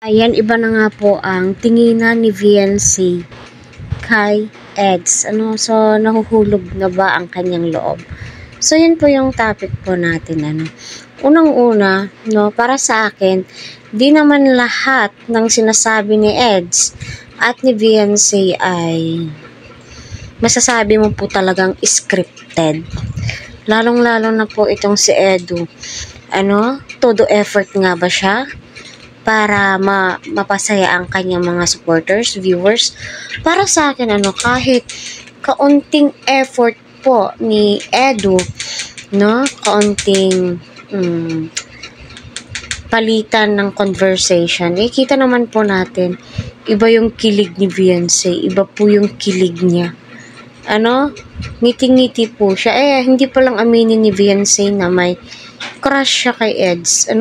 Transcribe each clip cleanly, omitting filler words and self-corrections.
Ayan, iba na nga po ang tinginan ni VNC kay Eds. So, nahuhulog na ba ang kanyang loob? So, yun po yung topic po natin. Unang-una, para sa akin, di naman lahat ng sinasabi ni Eds at ni VNC ay masasabi mo po talagang scripted. Lalong-lalo na po itong si Edu. Todo effort nga ba siya para mapasaya ang kanyang mga supporters, viewers? Para sa akin, kahit kaunting effort po ni Edu, kaunting palitan ng conversation, kita naman po natin, iba yung kilig ni VNC, iba po yung kilig niya. Ngiti-ngiti po siya. Hindi pa lang aminin ni VNC na may crush siya kay Eds.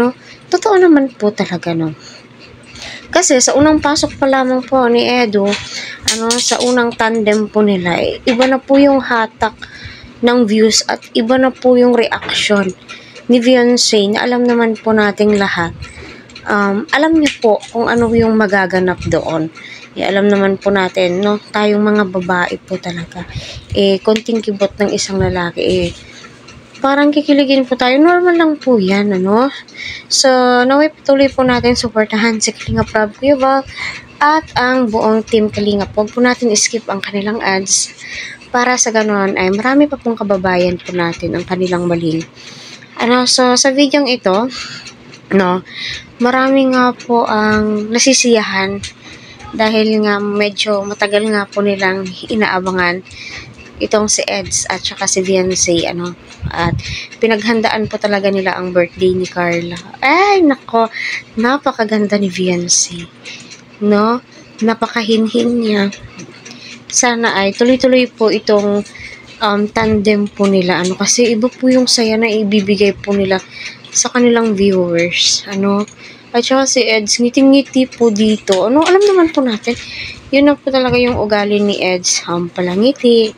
Totoo naman po talaga, Kasi sa unang pasok pa lamang po ni Edu, sa unang tandem po nila, iba na po yung hatak ng views at iba na po yung reaction ni VNC na alam naman po nating lahat. Alam niyo po kung ano yung magaganap doon. Alam naman po natin, tayong mga babae po talaga. Konting kibot ng isang lalaki, parang kikiligin po tayo. Normal lang po yan, So, naway patuloy po natin suportahan si Kalinga Prab Kuya Val at ang buong team Kalinga. Huwag po natin skip ang kanilang ads para sa ganoon ay marami pa pong kababayan po natin ang kanilang maling. So, sa videong ito, marami nga po ang nasisiyahan dahil nga medyo matagal nga po nilang inaabangan itong si Eds at saka si VNC, at pinaghandaan po talaga nila ang birthday ni Carla. Ay, nako, napakaganda ni VNC, napakahinhin niya. Sana ay tuloy-tuloy po itong tandem po nila, kasi iba po yung saya na ibibigay po nila sa kanilang viewers, At saka si Eds, ngiti-ngiti po dito. Alam naman po natin, yun na po talaga yung ugali ni Eds. Palangiti,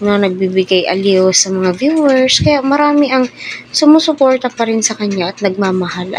nagbibigay aliw sa mga viewers. Kaya marami ang sumusuporta pa rin sa kanya at nagmamahal.